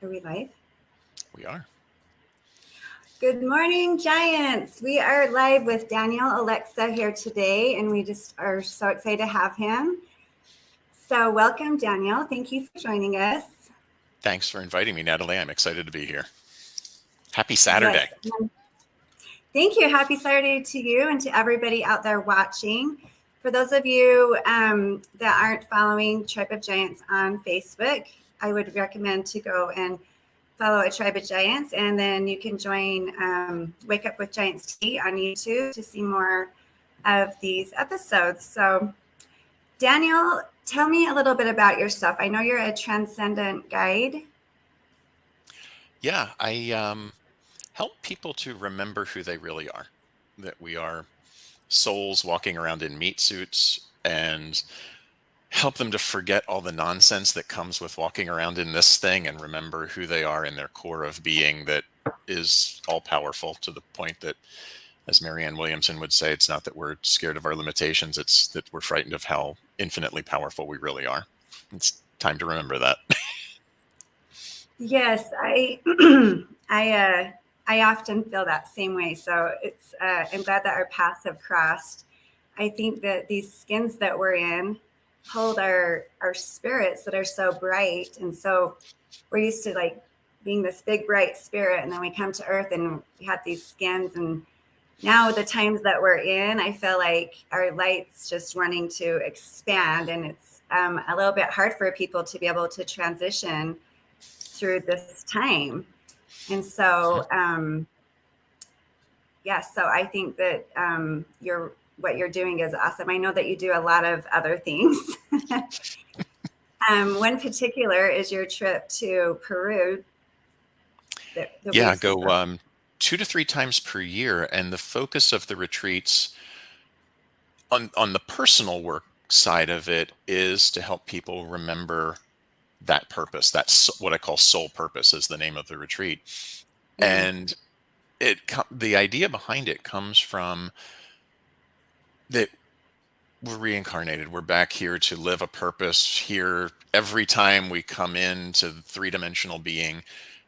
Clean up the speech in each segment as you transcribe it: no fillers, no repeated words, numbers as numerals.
Are we live? We are. Good morning, Giants. We are live with Daniel Olexa here today, and we just are so excited to have him. So welcome, Daniel. Thank you for joining us. Thanks for inviting me, Natalie. I'm excited to be here. Happy Saturday. Yes. Thank you. Happy Saturday to you and to everybody out there watching. For those of you that aren't following Tribe of Giants on Facebook, I would recommend to go and follow a Tribe of Giants, and then you can join Wake Up with Giants Tea on YouTube to see more of these episodes. So, Daniel, tell me a little bit about yourself. I know you're a transcendent guide. Yeah, I help people to remember who they really are, that we are souls walking around in meat suits, and help them to forget all the nonsense that comes with walking around in this thing and remember who they are in their core of being that is all powerful, to the point that, as Marianne Williamson would say, it's not that we're scared of our limitations, it's that we're frightened of how infinitely powerful we really are. It's time to remember that. Yes, I often feel that same way. So it's I'm glad that our paths have crossed. I think that these skins that we're in hold our spirits that are so bright, and so we're used to like being this big bright spirit, and then we come to earth and we have these skins, and now the times that we're in, I feel like our light's just wanting to expand, and it's a little bit hard for people to be able to transition through this time. And so so I think that what you're doing is awesome. I know that you do a lot of other things. One particular is your trip to Peru. Yeah, go 2 to 3 times per year, and the focus of the retreats on the personal work side of it is to help people remember that purpose. That's what I call soul purpose, is the name of the retreat. And the idea behind it comes from that we're reincarnated. We're back here to live a purpose here. Every time we come into the three-dimensional being,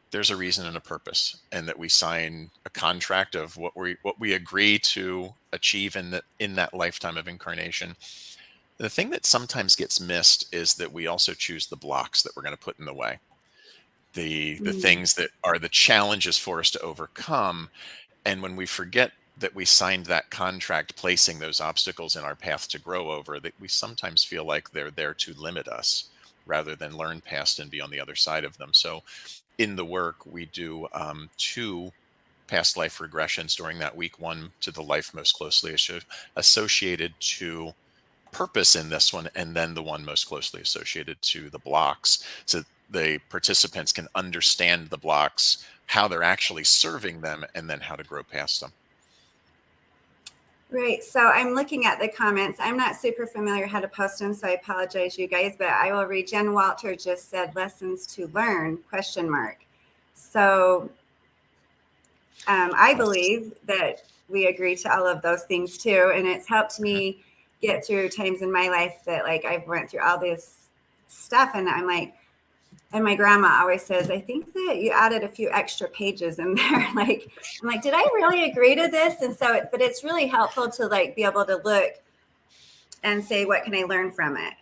there's a reason and a purpose, and that we sign a contract of what we agree to achieve in that lifetime of incarnation. The thing that sometimes gets missed is that we also choose the blocks that we're going to put in the way, the things that are the challenges for us to overcome. And when we forget that we signed that contract, placing those obstacles in our path to grow over, that we sometimes feel like they're there to limit us rather than learn past and be on the other side of them. So in the work, we do 2 past life regressions during that week, one to the life most closely associated to purpose in this one, and then the one most closely associated to the blocks, so the participants can understand the blocks, how they're actually serving them, and then how to grow past them. Right. So I'm looking at the comments. I'm not super familiar how to post them, so I apologize, you guys, but I will read. Jen Walter just said lessons to learn, ? So I believe that we agree to all of those things too. And it's helped me get through times in my life that like I've went through all this stuff, and I'm like, and my grandma always says, I think that you added a few extra pages in there. Like, I'm like, did I really agree to this? And so, but it's really helpful to like be able to look and say, what can I learn from it?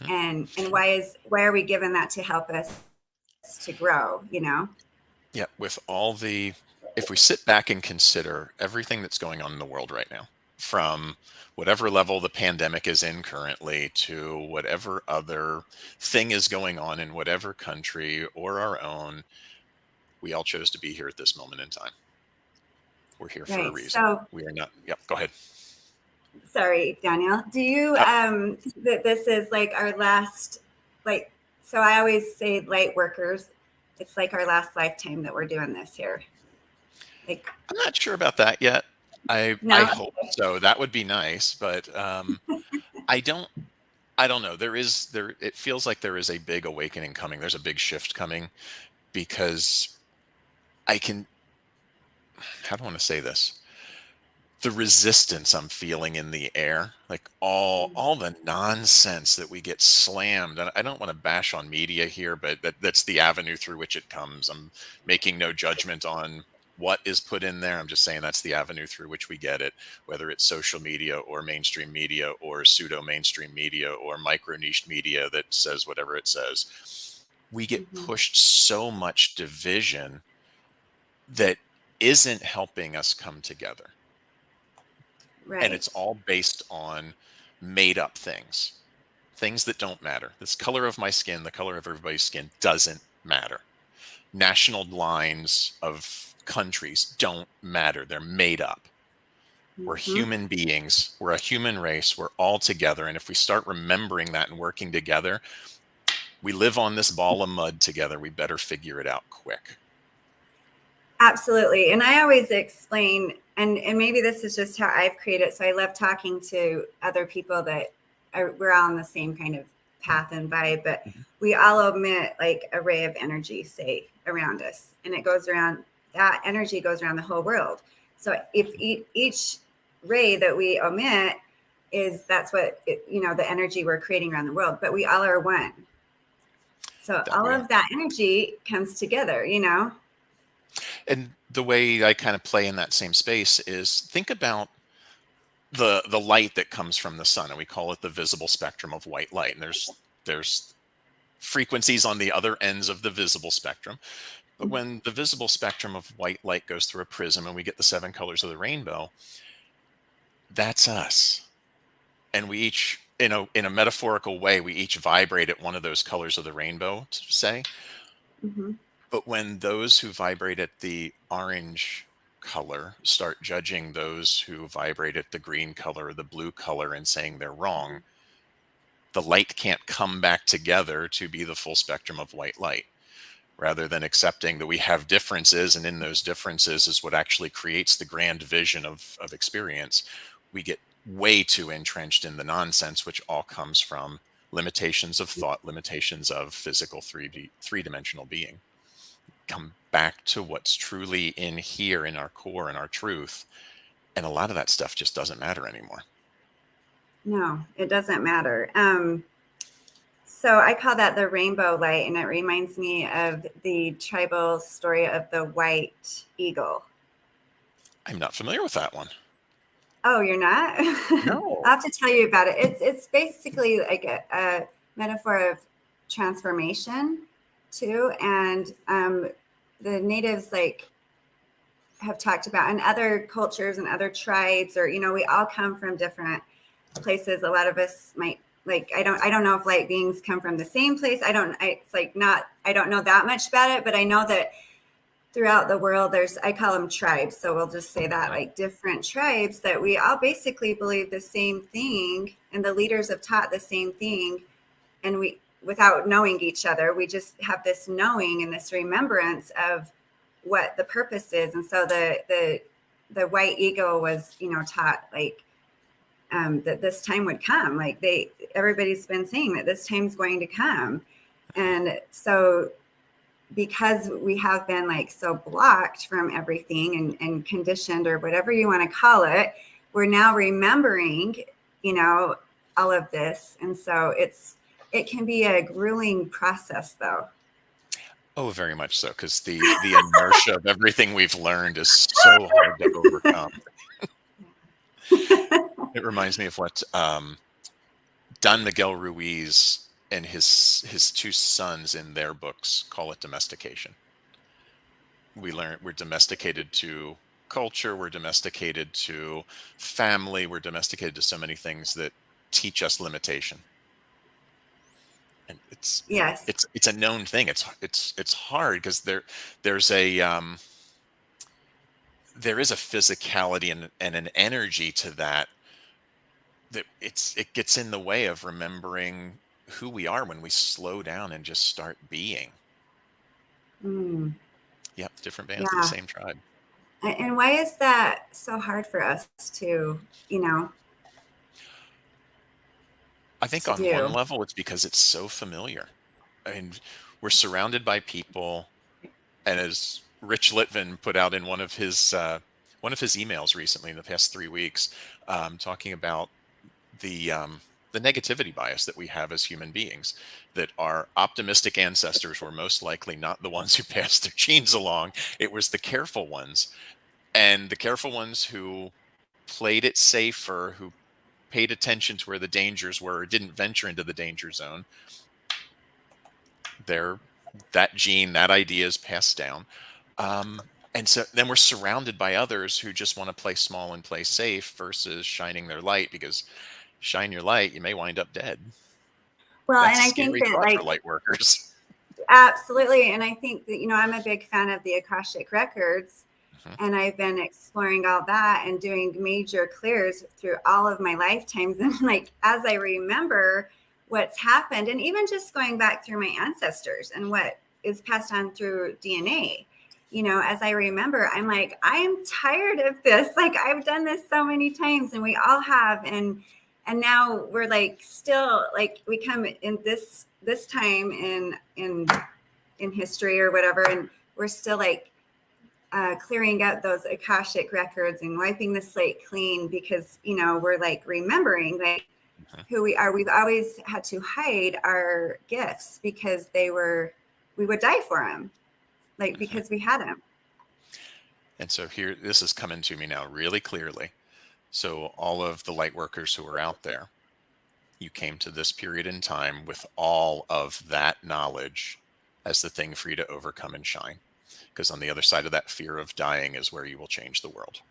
And why are we given that to help us to grow, Yeah, if we sit back and consider everything that's going on in the world right now, from whatever level the pandemic is in currently to whatever other thing is going on in whatever country or our own, we all chose to be here at this moment in time. We're here for a reason. So, we are not. Yep. Go ahead. Sorry, Daniel. Do you that this is like our last, like, so I always say light workers, it's like our last lifetime that we're doing this here. Like, I'm not sure about that yet. I hope so. That would be nice, but I don't know. It feels like there is a big awakening coming. There's a big shift coming, because how do I want to say this? the resistance I'm feeling in the air, like all the nonsense that we get slammed. And I don't want to bash on media here, but that's the avenue through which it comes. I'm making no judgment on what is put in there. I'm just saying that's the avenue through which we get it, whether it's social media or mainstream media or pseudo mainstream media or micro niche media that says whatever it says. We get Mhm. pushed so much division that isn't helping us come together. And it's Right. all based on made up things that don't matter. This color of my skin, the color of everybody's skin doesn't matter. National lines of countries don't matter. They're made up. We're Mhm. human beings. We're a human race. We're all together. And if we start remembering that and working together, we live on this ball of mud together. We better figure it out quick. Absolutely. And I always explain, and maybe this is just how I've created. So I love talking to other people that we're all on the same kind of path and vibe, but Mhm. we all emit like a ray of energy, say, around us. And it goes around, that energy goes around the whole world. So if each ray that we emit that's what, the energy we're creating around the world, but we all are one. So That all we of are. that energy comes together. And the way I kind of play in that same space is think about the light that comes from the sun, and we call it the visible spectrum of white light. And there's frequencies on the other ends of the visible spectrum. But when the visible spectrum of white light goes through a prism and we get the 7 colors of the rainbow, that's us. And we each, in a metaphorical way, we each vibrate at one of those colors of the rainbow, say. Mhm. But when those who vibrate at the orange color start judging those who vibrate at the green color or the blue color and saying they're wrong, the light can't come back together to be the full spectrum of white light. Rather than accepting that we have differences, and in those differences is what actually creates the grand vision of experience, we get way too entrenched in the nonsense, which all comes from limitations of thought, limitations of physical three-dimensional being. Come back to what's truly in here, in our core, in our truth, and a lot of that stuff just doesn't matter anymore. No, it doesn't matter. So I call that the rainbow light, and it reminds me of the tribal story of the white eagle. I'm not familiar with that one. Oh, you're not? No. I'll have to tell you about it. It's basically like a metaphor of transformation too, and the natives have talked about, and other cultures and other tribes, or we all come from different places. A lot of us might, like, I don't know if light beings come from the same place. It's like not, I don't know that much about it, but I know that throughout the world I call them tribes, so we'll just say that, Okay. like, different tribes, that we all basically believe the same thing, and the leaders have taught the same thing, and we, without knowing each other, we just have this knowing and this remembrance of what the purpose is. And so the white eagle was, taught, like, that this time would come. Like, everybody's been saying that this time's going to come. And so because we have been, like, so blocked from everything, and conditioned, or whatever you want to call it, we're now remembering, all of this. And so it can be a grueling process, though. Oh, very much so, because the inertia of everything we've learned is so hard to overcome. It reminds me of what Don Miguel Ruiz and his two sons in their books call it: domestication. We're domesticated to culture, we're domesticated to family, we're domesticated to so many things that teach us limitation. And Yes. it's a known thing. It's hard because there's a there is a physicality and an energy to that it gets in the way of remembering who we are when we slow down and just start being. Mm, Yep, different bands of the yeah. same tribe. And why is that so hard for us to, I think to on one do? level it's because it's so familiar. I mean, we're surrounded by people, and as Rich Litvin put out in one of his one of his emails recently in the past 3 weeks, talking about the negativity bias that we have as human beings, that our optimistic ancestors were most likely not the ones who passed their genes along. It was the careful ones, and the careful ones who played it safer, who paid attention to where the dangers were, or didn't venture into the danger zone. That gene, that idea is passed down. And so then we're surrounded by others who just want to play small and play safe versus shining their light, because shine your light, you may wind up dead. Well, That's and a I think scary that, thought for like, light workers. absolutely. And I think that, I'm a big fan of the Akashic Records, Mhm. and I've been exploring all that and doing major clears through all of my lifetimes. And like, as I remember what's happened, and even just going back through my ancestors and what is passed on through DNA, as I remember, I'm like, I'm tired of this. Like, I've done this so many times, and we all have. And now we're like, still, like, we come in this time in history or whatever, and we're still like clearing out those Akashic records and wiping the slate clean, because we're like remembering, like, Mhm. who we are. We've always had to hide our gifts because we would die for them, like, Mhm. because we had them. And so here, this is coming to me now really clearly. So all of the light workers who are out there, you came to this period in time with all of that knowledge as the thing for you to overcome and shine. Because on the other side of that fear of dying is where you will change the world.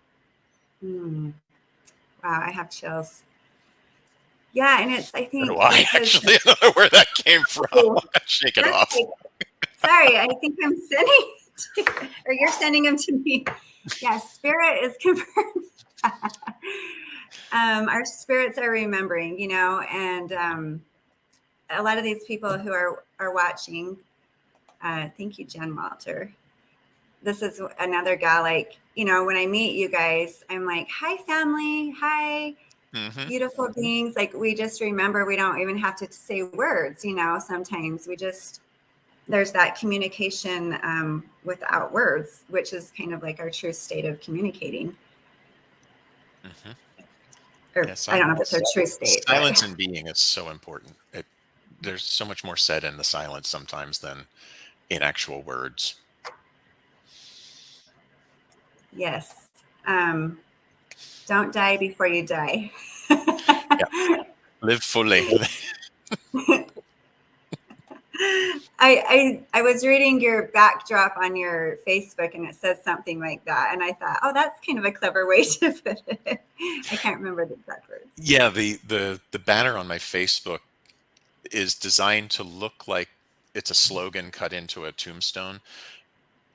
Wow, I have chills. Yeah, and it's, I So do think, I because actually, I don't know where that came from. Shake it that's off. like, sorry, I think I'm sending or you're sending them to me. Yeah, spirit is confirmed. Our spirits are remembering, and a lot of these people who are watching. Thank you, Jen Walter. This is another guy. Like, when I meet you guys, I'm like, hi, family, hi, Mm-hmm. beautiful beings. Like, we just remember. We don't even have to say words. Sometimes we just, there's that communication without words, which is kind of like our true state of communicating. Mm-hmm. Or Yeah, I don't know if it's our true state, but silence in being is so important. There's so much more said in the silence sometimes than in actual words. yes. Don't die before you die. Yeah, live fully. I was reading your backdrop on your Facebook, and it says something like that, and I thought, oh, that's kind of a clever way to put it. I can't remember the exact words. Yeah, the banner on my Facebook is designed to look like it's a slogan cut into a tombstone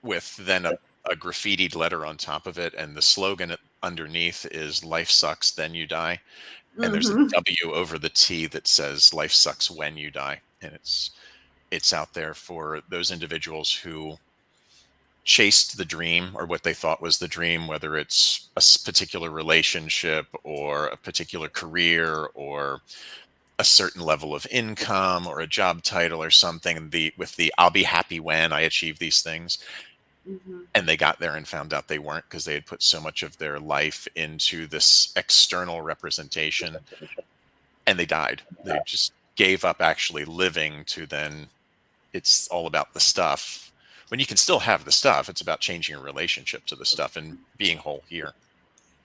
with then a graffitied letter on top of it, and the slogan underneath is "Life sucks, then you die." And there's a Mm-hmm. W over the T that says "Life sucks when you die," and it's out there for those individuals who chased the dream, or what they thought was the dream, whether it's a particular relationship or a particular career or a certain level of income or a job title or something, with the "I'll be happy when I achieve these things." Mm-hmm. And they got there and found out they weren't, because they had put so much of their life into this external representation, and they died. They just gave up actually living, to then it's all about the stuff. When you can still have the stuff, it's about changing your relationship to the stuff and being whole here.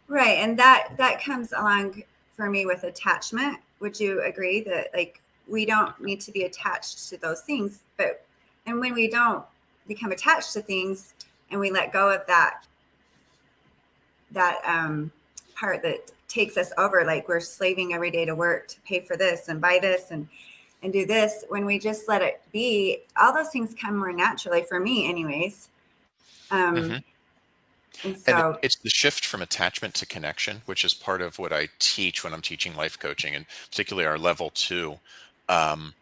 Right, and that comes along for me with attachment. Would you agree that, like, we don't need to be attached to those things, and when we don't become attached to things and we let go of that part that takes us over, like we're slaving every day to work to pay for this and buy this and do this, when we just let it be, all those things come more naturally, for me anyways. Hmm. And And so, it's the shift from attachment to connection, which is part of what I teach when I'm teaching life coaching, and particularly our level 2. Um,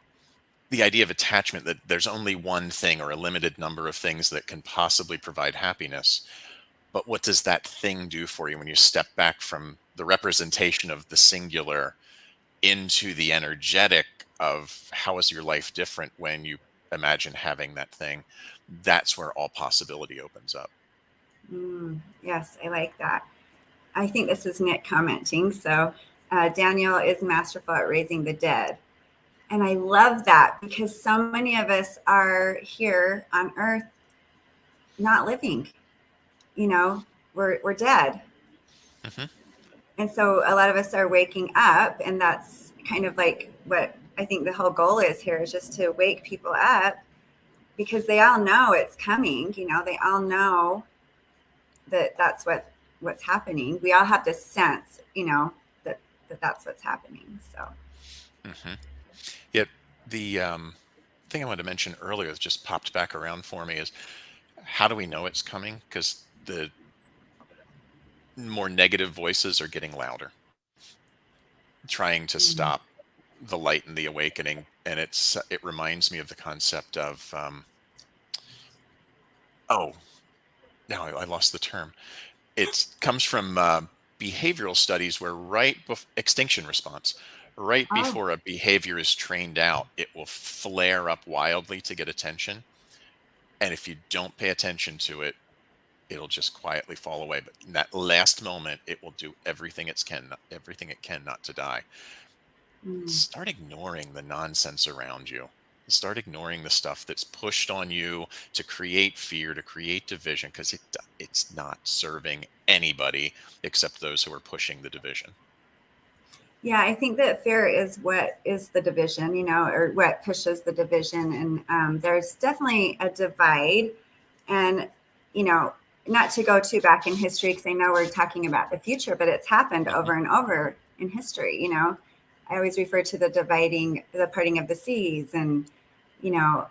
the idea of attachment, that there's only one thing or a limited number of things that can possibly provide happiness. But what does that thing do for you when you step back from the representation of the singular into the energetic of how is your life different when you imagine having that thing? That's where all possibility opens up. Yes, I like that. I think this is Nick commenting. So Daniel is masterful at raising the dead. And I love that because so many of us are here on earth not living, we're dead. Hmm. And so a lot of us are waking up, and that's kind of like what I think the whole goal is here, is just to wake people up, because they all know it's coming. They all know that that's what's happening. We all have this sense, that that's what's happening. So Hmm. Yet the thing I wanted to mention earlier that just popped back around for me is, how do we know it's coming? Because the more negative voices are getting louder, trying to mm. stop the light and the awakening. And it reminds me of the concept of oh, now I lost the term. It comes from behavioral studies where extinction response, right Oh. before a behavior is trained out, it will flare up wildly to get attention. And if you don't pay attention to it, it'll just quietly fall away. But in that last moment, it will do everything it can not to die. Mm. Start ignoring the nonsense around you. Start ignoring the stuff that's pushed on you to create fear, to create division, because it's not serving anybody except those who are pushing the division. Yeah, I think that fear is what is the division, or what pushes the division. And there's definitely a divide. And, not to go too back in history, because I know we're talking about the future, but it's happened Hmm. over and over in history. I always refer to the parting of the seas, and, you know,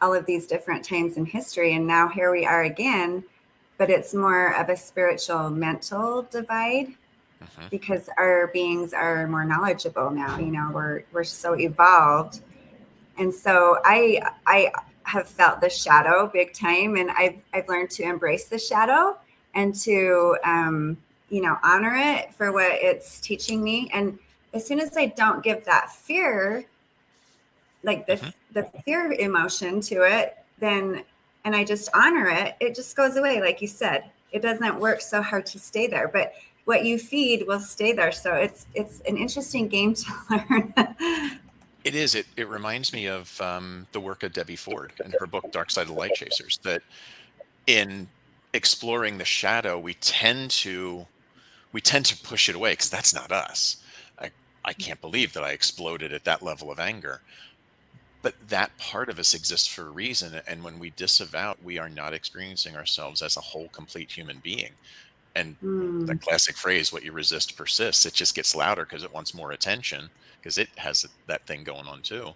all of these different times in history. And now here we are again, but it's more of a spiritual, mental divide, Hmm. because our beings are more knowledgeable now. We're so evolved. And so I have felt the shadow big time, and I've learned to embrace the shadow, and to honor it for what it's teaching me. And as soon as I don't give that fear, like Hmm. the fear emotion to it, then, and I just honor it, it just goes away. Like you said, it doesn't work so hard to stay there, but what you feed will stay there. So it's an interesting game to learn. It is. It reminds me of the work of Debbie Ford and her book Dark Side of Light Chasers. That in exploring the shadow, we tend to push it away because that's not us. I I can't believe that I exploded at that level of anger. But that part of us exists for a reason. And when we disavow it, we are not experiencing ourselves as a whole, complete human being. And Mm. that classic phrase, what you resist persists, it just gets louder because it wants more attention, because it has that thing going on too.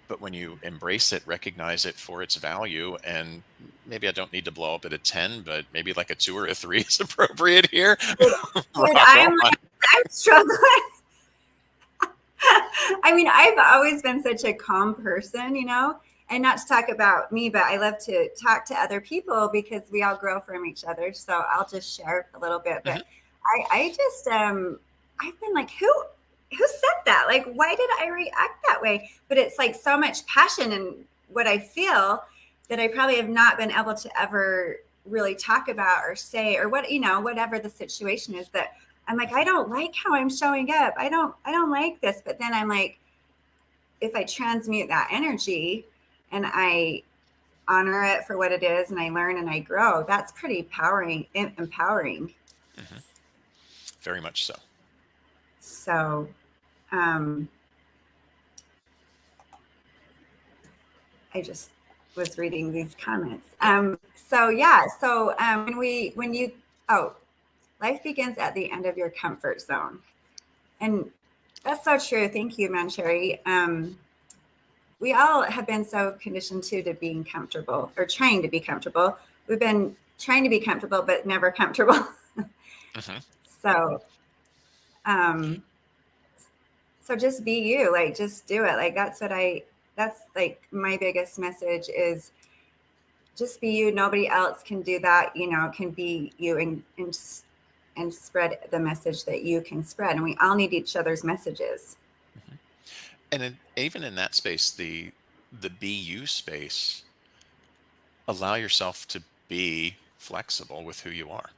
But when you embrace it, recognize it for its value, and maybe I don't need to blow up at a 10, but maybe like a 2 or a 3 is appropriate here. Dude, Rock on. I'm struggling. I mean, I've always been such a calm person, and not to talk about me, but I love to talk to other people because we all grow from each other. So I'll just share a little bit. But Mhm. I just, I've been like, who said that? Like, why did I react that way? But it's like so much passion in what I feel that I probably have not been able to ever really talk about or say, or whatever the situation is, that I'm like, I don't like how I'm showing up. I don't like this. But then I'm like, if I transmute that energy and I honor it for what it is, and I learn and I grow, that's pretty empowering. Mhm. Very much so. So, um, I just was reading these comments. So yeah. So when you, oh, life begins at the end of your comfort zone. And that's so true. Thank you, Mancheri. We all have been so conditioned to being comfortable, or trying to be comfortable. We've been trying to be comfortable, but never comfortable. Mhm. So, um, so just be you, like, just do it. Like, that's like my biggest message is just be you. Nobody else can do that, can be you, and spread the message that you can spread. And we all need each other's messages. Mhm. And even in that space, the be you space, allow yourself to be flexible with who you are,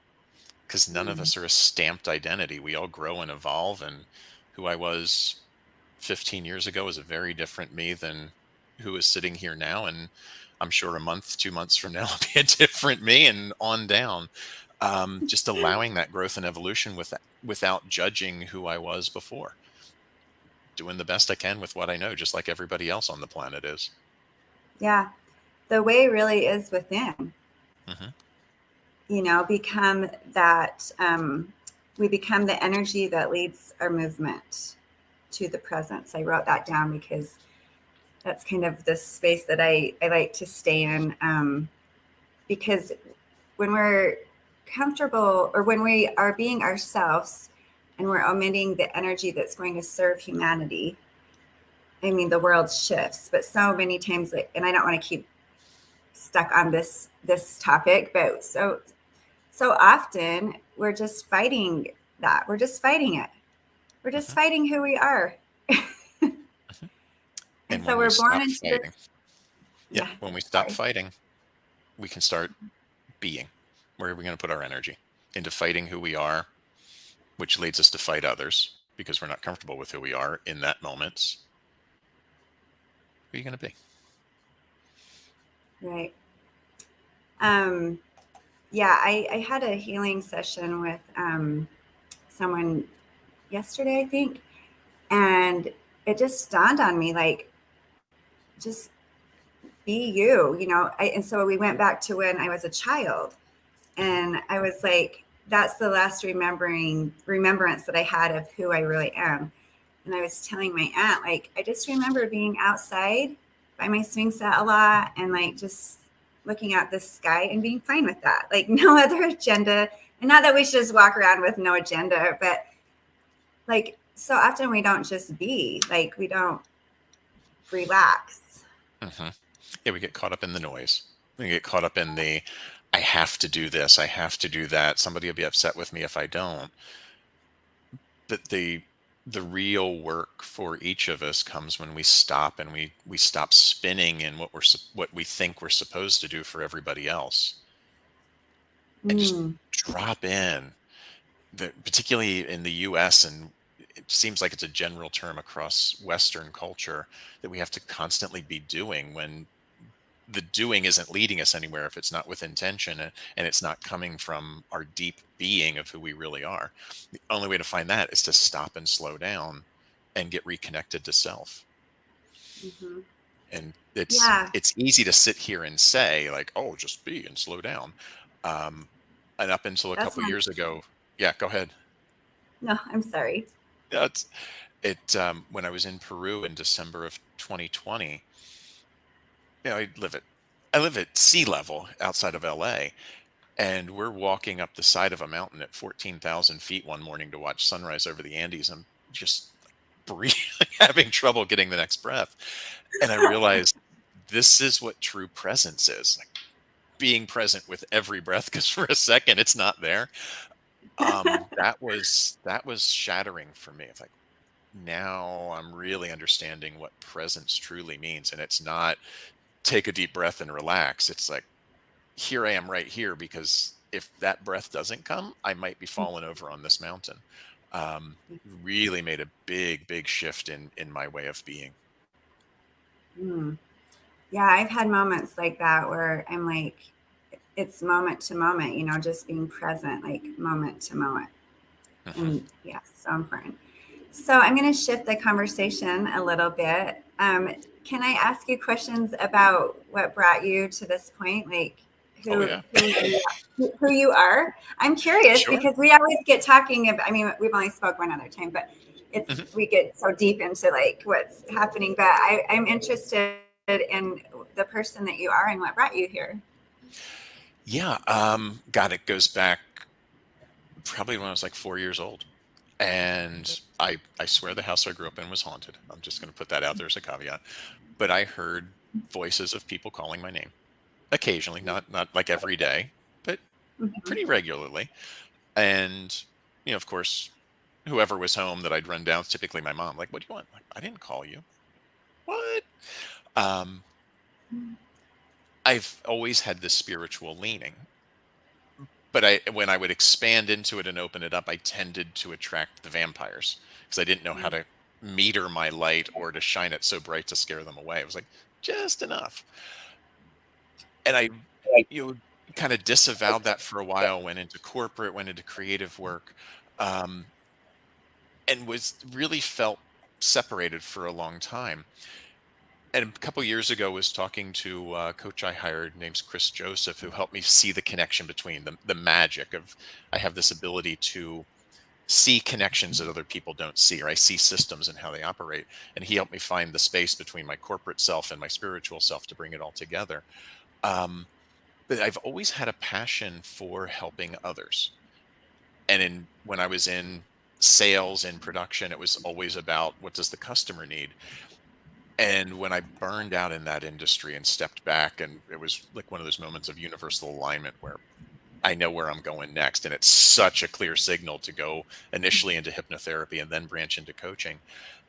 because none of Mm. us are a stamped identity. We all grow and evolve, and who I was 15 years ago is a very different me than who is sitting here now. And I'm sure a month, 2 months from now will be a different me, and on down. Just allowing that growth and evolution without judging who I was before, doing the best I can with what I know, just like everybody else on the planet is. Yeah. The way really is within, Hmm. become that, we become the energy that leads our movement to the presence. I wrote that down because that's kind of the space that I like to stay in, because when we're comfortable, or when we are being ourselves and we're omitting the energy that's going to serve humanity, I mean, the world shifts. But so many times, and I don't want to keep stuck on this topic, but so often we're just fighting that. We're just fighting it. We're just Hmm. fighting who we are. Hmm. And And so when we we're born stop into this. fighting, yeah, Yeah, when we stop sorry. fighting, we can start being. Where are we going to put our energy? Into fighting who we are, which leads us to fight others because we're not comfortable with who we are in that moment. Who are you going to be? Right. Um, yeah, I had a healing session with someone yesterday, I think, and it just dawned on me, like, just be you, and so we went back to when I was a child, Hmm. and I was like, that's the last remembrance that I had of who I really am. And I was telling my aunt, like, I just remember being outside by my swing set a lot, and like just looking at the sky and being fine with that, like no other agenda. And not that we should just walk around with no agenda, but like, so often we don't just be, like, we don't relax. Hmm. Yeah, we get caught up in the noise. We get caught up in the, I have to do this, I have to do that. Somebody will be upset with me if I don't. But the real work for each of us comes when we stop, and we stop spinning in what we think we're supposed to do for everybody else, and just Mm, drop in. Particularly in the US, and it seems like it's a general term across Western culture, that we have to constantly be doing, when the doing isn't leading us anywhere if it's not with intention, and it's not coming from our deep being of who we really are. The only way to find that is to stop and slow down and get reconnected to self. hmm. And it's Yeah, it's easy to sit here and say, like, oh, just be and slow down. um and up until a that's couple not. years ago. Yeah, go ahead. No, I'm sorry. Yeah, when I was in Peru in December of 2020, I live at sea level outside of LA, and we're walking up the side of a mountain at 14,000 feet one morning to watch sunrise over the Andes. I'm just like breathing, having trouble getting the next breath. And I realized this is what true presence is, like being present with every breath, because for a second it's not there. That was shattering for me. It's like, now I'm really understanding what presence truly means. And it's not take a deep breath and relax. It's like, here I am right here, because if that breath doesn't come, I might be falling over on this mountain. Really made a big, big shift in my way of being. Mm. Yeah, I've had moments like that where I'm like, it's moment to moment, just being present, like moment to moment. Hmm. And yeah, so important. So I'm going to shift the conversation a little bit. Can I ask you questions about what brought you to this point? Like Oh who yeah, who you are? I'm curious sure. because we always get talking about, I mean, we've only spoke one other time, but Hmm. we get so deep into like what's happening. But I'm interested in the person that you are and what brought you here. Yeah, God, it goes back probably when I was like 4 years old. And I swear the house I grew up in was haunted. I'm just going to put that out there as a caveat. But I heard voices of people calling my name occasionally, not like every day, but Mhm. pretty regularly. And of course, whoever was home that I'd run down, typically my mom, like, what do you want? Like, I didn't call you. What? Um, I've always had this spiritual leaning. when I would expand into it and open it up, I tended to attract the vampires because I didn't know how to meter my light or to shine it so bright to scare them away. It was like just enough. And I, you know, kind of disavowed that for a while, went into corporate, went into creative work, um, and was really felt separated for a long time. And a couple years ago was talking to a coach I hired named Chris Joseph, who helped me see the connection between the magic of I have this ability to see connections that other people don't see, or I see systems and how they operate. And he helped me find the space between my corporate self and my spiritual self to bring it all together. Um, but I've always had a passion for helping others. And when I was in sales and production, it was always about what does the customer need? And when I burned out in that industry and stepped back, and it was like one of those moments of universal alignment where I know where I'm going next. And it's such a clear signal to go initially into hypnotherapy and then branch into coaching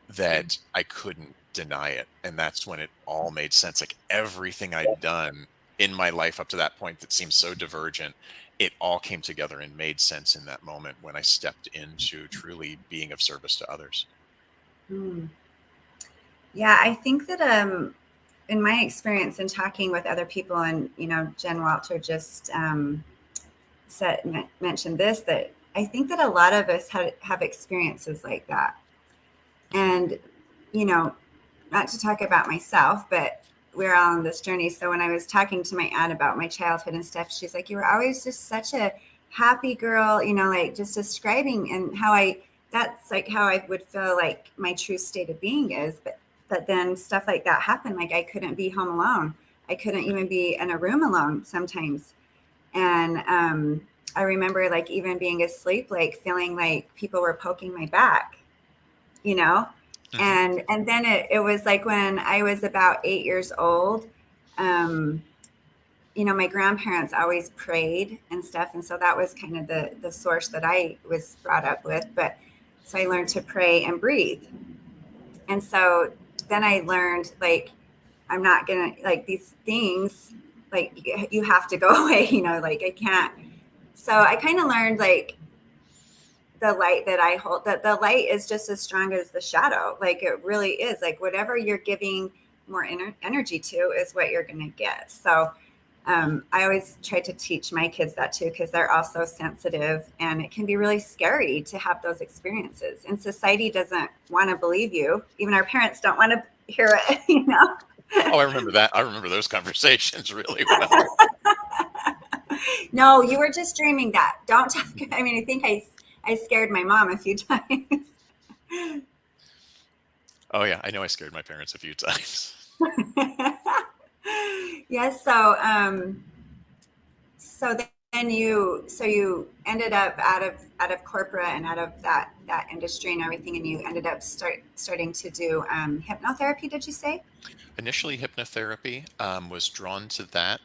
that I couldn't deny it. And that's when it all made sense. Like everything I'd done in my life up to that point that seemed so divergent, it all came together and made sense in that moment when I stepped into truly being of service to others. Yeah, I think that in my experience in talking with other people, and Jen Walter just mentioned this, that I think that a lot of us have experiences like that. And not to talk about myself, but we're all on this journey. So when I was talking to my aunt about my childhood and stuff, she's like, you were always just such a happy girl, like just describing and that's like how I would feel like my true state of being is. But then stuff like that happened. Like I couldn't be home alone. I couldn't even be in a room alone sometimes. And I remember like even being asleep, like feeling like people were poking my back, Mm-hmm. And then it was like when I was about 8 years old, my grandparents always prayed and stuff. And so that was kind of the source that I was brought up with. But so I learned to pray and breathe. And so then I learned like, I'm not going to like these things, like you have to go away, like I can't. So I kind of learned like the light that I hold, that the light is just as strong as the shadow. Like it really is. Like whatever you're giving more energy to is what you're going to get. So I always try to teach my kids that too, because they're also sensitive and it can be really scary to have those experiences. And society doesn't want to believe you. Even our parents don't want to hear it, Oh, I remember that. I remember those conversations really well. No, you were just dreaming that. Don't talk. I mean, I think I scared my mom a few times. Oh yeah, I know I scared my parents a few times. Yes. So then you ended up out of corporate and out of that industry and everything, and you ended up starting to do hypnotherapy. Did you say? Initially, hypnotherapy, was drawn to that.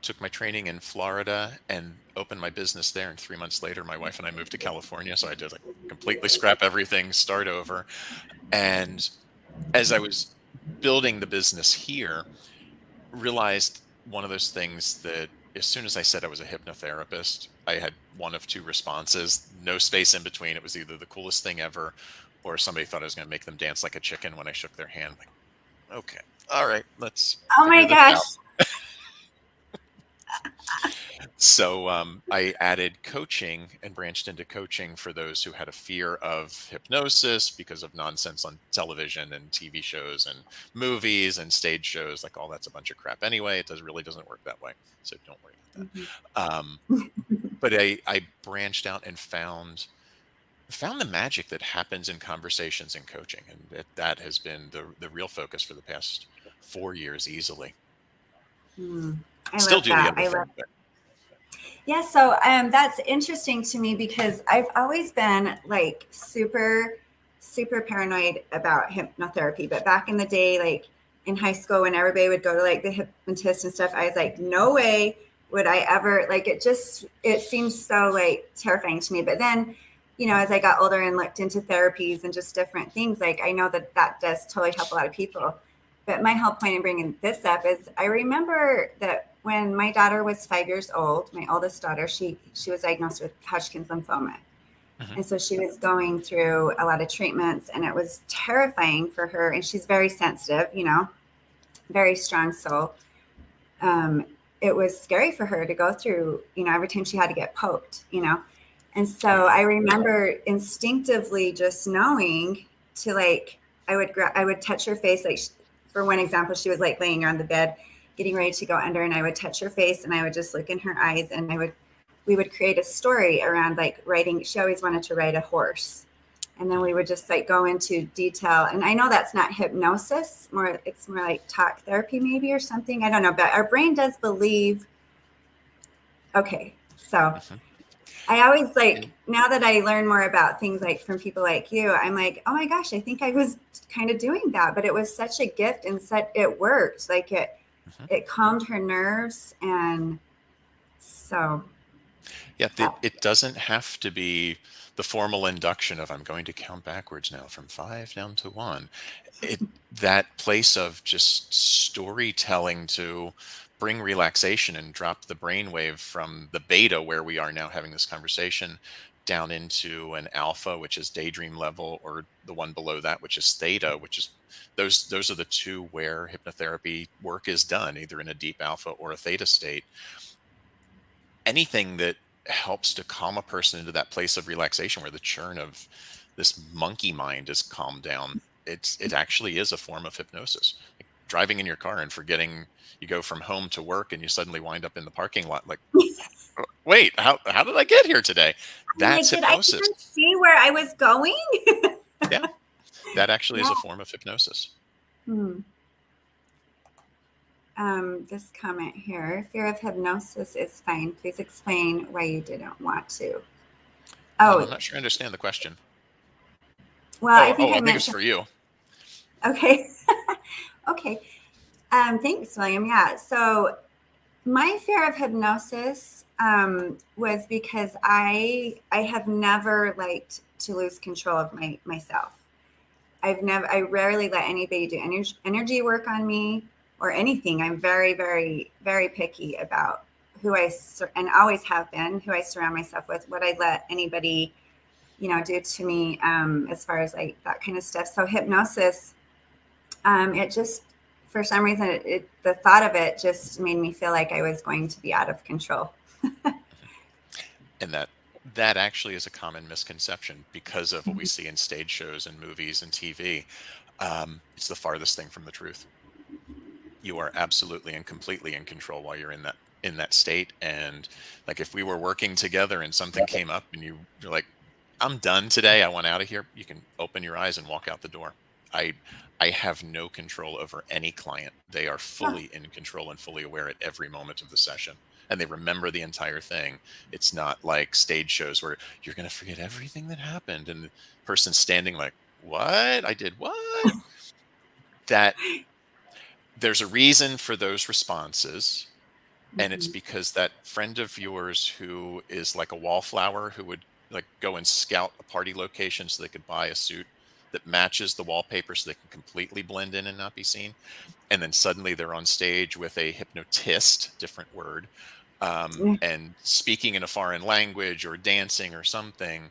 Took my training in Florida and opened my business there. And 3 months later, my wife and I moved to California. So I did like completely scrap everything, start over. And as I was building the business here, realized one of those things that as soon as I said I was a hypnotherapist, I had one of two responses, no space in between. It was either the coolest thing ever, or somebody thought I was going to make them dance like a chicken when I shook their hand. Like, okay, all right, let's Oh my figure this gosh. out. So I added coaching and branched into coaching for those who had a fear of hypnosis because of nonsense on television and TV shows and movies and stage shows. Like all that's a bunch of crap anyway. It really doesn't work that way. So don't worry about that. But I branched out and found the magic that happens in conversations and coaching, and that has been the real focus for the past 4 years easily. I Still love do the that. other thing, but Yeah, so that's interesting to me because I've always been like super, super paranoid about hypnotherapy. But back in the day, like in high school, when everybody would go to like the hypnotist and stuff, I was like, no way would I ever, like it seems so like terrifying to me. But then, as I got older and looked into therapies and just different things, like I know that does totally help a lot of people. But my whole point in bringing this up is I remember that when my daughter was 5 years old, my oldest daughter, she was diagnosed with Hodgkin's lymphoma. And so she was going through a lot of treatments, and it was terrifying for her. And she's very sensitive, very strong soul. It was scary for her to go through, every time she had to get poked, And so I remember instinctively just knowing to I would touch her face. Like, for one example, she was like laying on the bed, getting ready to go under, and I would touch her face and I would just look in her eyes, and we would create a story around like writing. She always wanted to ride a horse. And then we would just like go into detail. And I know that's not hypnosis, it's more like talk therapy maybe or something. I don't know, but our brain does believe. Okay. So I always now that I learn more about things like from people like you, I'm like, oh my gosh, I think I was kind of doing that, but it was such a gift and it worked. Like it calmed her nerves. And so. Yeah, it doesn't have to be the formal induction of I'm going to count backwards now from 5 down to 1. That place of just storytelling to bring relaxation and drop the brainwave from the beta where we are now having this conversation down into an alpha, which is daydream level, or the one below that, which is theta, which is those are the two where hypnotherapy work is done, either in a deep alpha or a theta state. Anything that helps to calm a person into that place of relaxation where the churn of this monkey mind is calmed down, it actually is a form of hypnosis. Like driving in your car and forgetting you go from home to work and you suddenly wind up in the parking lot like, wait, how did I get here today? That's did hypnosis. I even see where I was going? Yeah, that actually is a form of hypnosis. This comment here: fear of hypnosis is fine. Please explain why you didn't want to. I'm not sure I understand the question. Well, I think it's for you. Okay. Okay. Thanks, William. Yeah. So my fear of hypnosis was because I have never liked to lose control of myself. I rarely let anybody do energy work on me or anything. I'm very, very, very picky about and always have been, who I surround myself with, what I let anybody, do to me, as far as like that kind of stuff. So hypnosis, it just, for some reason, the thought of it just made me feel like I was going to be out of control. And that actually is a common misconception because of what we see in stage shows and movies and TV. It's the farthest thing from the truth. You are absolutely and completely in control while you're in that state. And like if we were working together and something came up and you're like, I'm done today, I want out of here, you can open your eyes and walk out the door. I have no control over any client. They are fully in control and fully aware at every moment of the session. And they remember the entire thing. It's not like stage shows where you're going to forget everything that happened. And the person standing like, what? I did what? That there's a reason for those responses. And it's because that friend of yours who is like a wallflower who would like go and scout a party location so they could buy a suit that matches the wallpaper so they can completely blend in and not be seen. And then suddenly they're on stage with a hypnotist, different word, and speaking in a foreign language or dancing or something.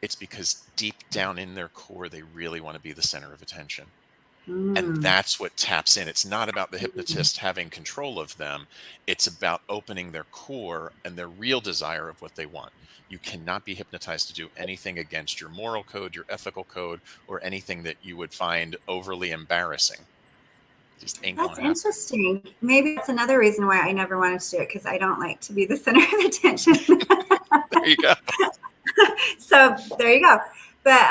It's because deep down in their core, they really want to be the center of attention. And that's what taps in. It's not about the hypnotist having control of them. It's about opening their core and their real desire of what they want. You cannot be hypnotized to do anything against your moral code, your ethical code, or anything that you would find overly embarrassing. Just ain't That's interesting. Maybe that's another reason why I never wanted to do it, because I don't like to be the center of attention. There you go. So there you go. But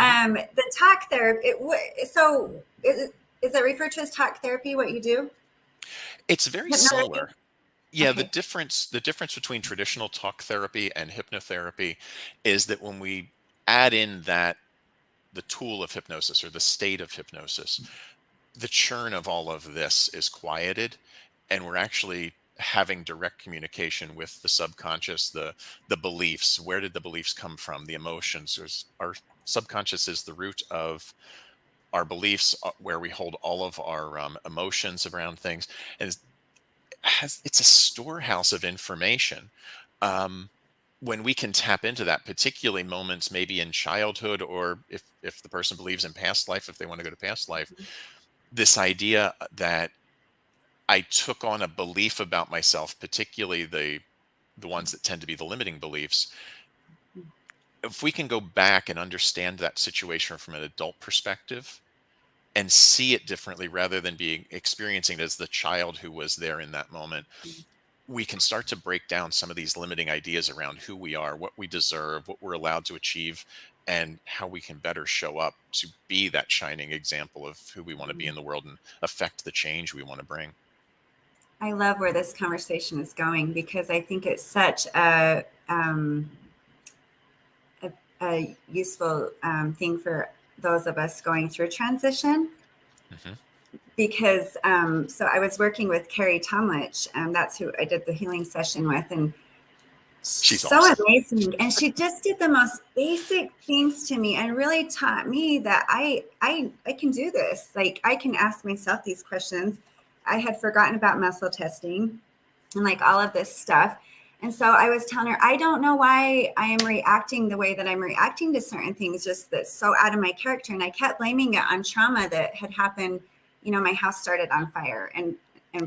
the talk therapy, is it referred to as talk therapy, what you do? It's very similar. Yeah, okay. The difference between traditional talk therapy and hypnotherapy is that when we add in the tool of hypnosis or the state of hypnosis, the churn of all of this is quieted, and we're actually having direct communication with the subconscious, the beliefs. Where did the beliefs come from? The emotions. Our subconscious is the root of our beliefs, where we hold all of our emotions around things. And it's a storehouse of information. Um, when we can tap into that, particularly moments maybe in childhood, or if the person believes in past life, if they want to go to past life, this idea that I took on a belief about myself, particularly the ones that tend to be the limiting beliefs. If we can go back and understand that situation from an adult perspective and see it differently rather than being experiencing it as the child who was there in that moment, we can start to break down some of these limiting ideas around who we are, what we deserve, what we're allowed to achieve, and how we can better show up to be that shining example of who we want to be in the world and affect the change we want to bring. I love where this conversation is going, because I think it's such a useful thing for those of us going through transition. Mm-hmm. Because so I was working with Carrie Tomlich, and that's who I did the healing session with, and She's so awesome. amazing. And she just did the most basic things to me and really taught me that I can do this. Like, I can ask myself these questions. I had forgotten about muscle testing and like all of this stuff. And so I was telling her, I don't know why I am reacting the way that I'm reacting to certain things, just that's so out of my character. And I kept blaming it on trauma that had happened. You know, my house started on fire and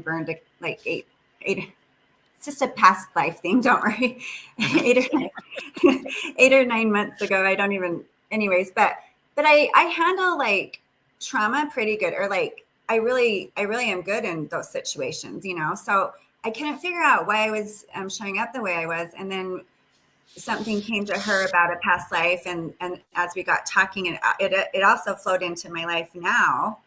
burned like eight. It's just a past life thing. Don't worry. Mm-hmm. 8 or 9 months ago. I don't even, anyways, but I handle like trauma pretty good, or like, I really am good in those situations, you know? So I couldn't figure out why I was showing up the way I was. And then something came to her about a past life. And as we got talking, and it also flowed into my life now,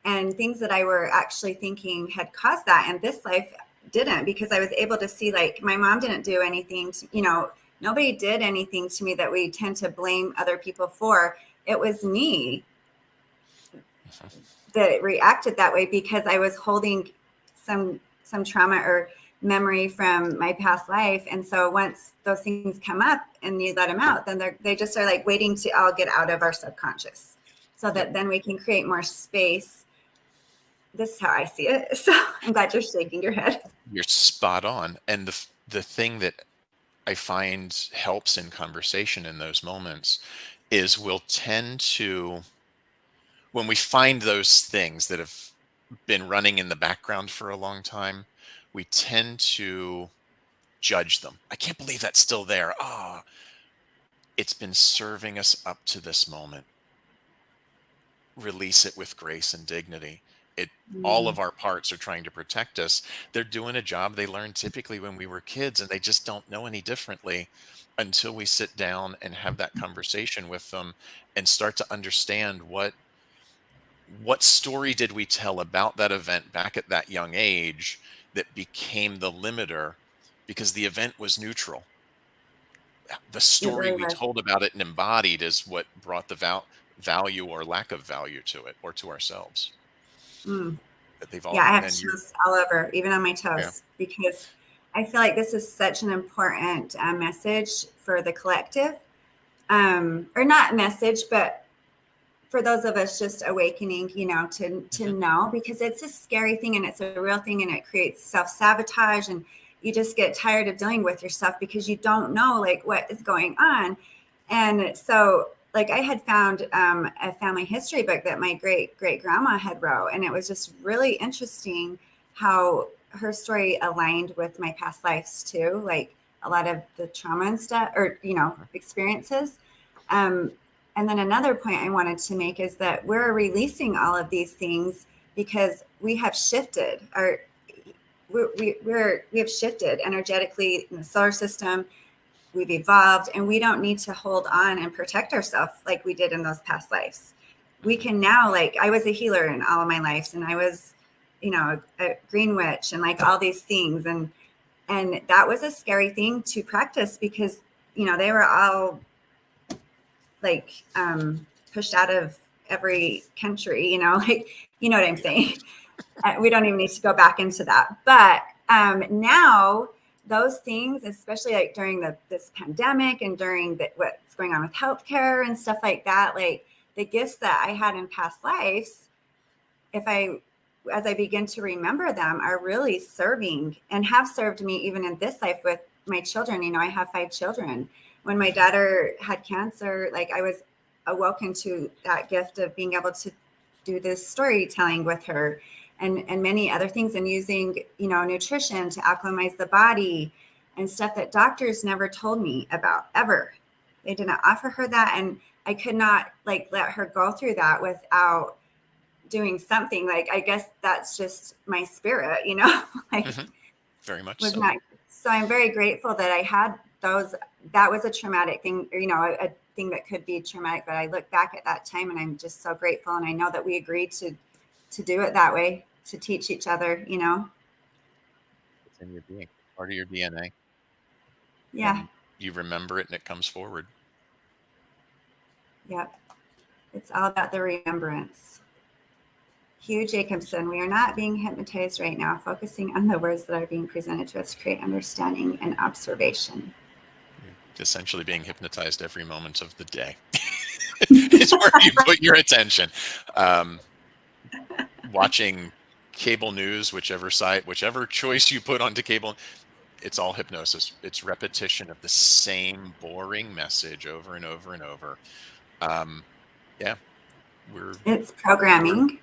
and things that I were actually thinking had caused that. And this life didn't, because I was able to see, like, my mom didn't do anything to, you know, nobody did anything to me that we tend to blame other people for. It was me that reacted that way because I was holding some trauma or memory from my past life. And so once those things come up and you let them out, then they just are like waiting to all get out of our subconscious, so that then we can create more space. This is how I see it. So I'm glad you're shaking your head. You're spot on. And the thing that I find helps in conversation in those moments is we'll tend to, when we find those things that have been running in the background for a long time, we tend to judge them. I can't believe that's still there. Ah, it's been serving us up to this moment. Release it with grace and dignity. All of our parts are trying to protect us. They're doing a job they learned typically when we were kids, and they just don't know any differently until we sit down and have that conversation with them and start to understand what story did we tell about that event back at that young age that became the limiter, because the event was neutral. The It story really we was. told about it and embodied is what brought the value or lack of value to it, or to ourselves. Mm. That they've all, Yeah, I and have then you're, chills all over, even on my yeah. toes, because I feel like this is such an important message for the collective, or not message, but for those of us just awakening, you know, to Mhm. know, because it's a scary thing and it's a real thing, and it creates self-sabotage, and you just get tired of dealing with yourself because you don't know like what is going on. And so, like, I had found a family history book that my great grandma had wrote, and it was just really interesting how her story aligned with my past lives too, like a lot of the trauma and stuff, or, you know, experiences. um, and then another point I wanted to make is that we're releasing all of these things because we have shifted our we have shifted energetically in the solar system. We've evolved, and we don't need to hold on and protect ourselves like we did in those past lives. We Mhm. can now, like, I was a healer in all of my lives, and I was, you know, a green witch and like all these things. And that was a scary thing to practice because, you know, they were all like pushed out of every country, you know, like, you know what I'm saying? We don't even need to go back into that. But now those things, especially like during this pandemic and during what's going on with healthcare and stuff like that, like the gifts that I had in past lives, if I as I begin to remember them, are really serving and have served me even in this life with my children. You know, I have 5 children. When my daughter had cancer, like I was awoken to that gift of being able to do this storytelling with her and many other things, and using, you know, nutrition to acclimatize the body and stuff that doctors never told me about ever. They didn't offer her that. And I could not like let her go through that without doing something. Like, I guess that's just my spirit, you know, like very much was so. not. So I'm very grateful that I had those. That was a traumatic thing, or, you know, a thing that could be traumatic, but I look back at that time and I'm just so grateful. And I know that we agreed to do it that way, to teach each other, you know. It's in your being, part of your DNA. Yeah. And you remember it and it comes forward. Yep. It's all about the remembrance. Hugh Jacobson, we are not being hypnotized right now, focusing on the words that are being presented to us, create understanding and observation. You're essentially being hypnotized every moment of the day. It's where you put your attention. Watching cable news, whichever choice you put onto cable, it's all hypnosis. It's repetition of the same boring message over and over and over. Yeah, it's programming.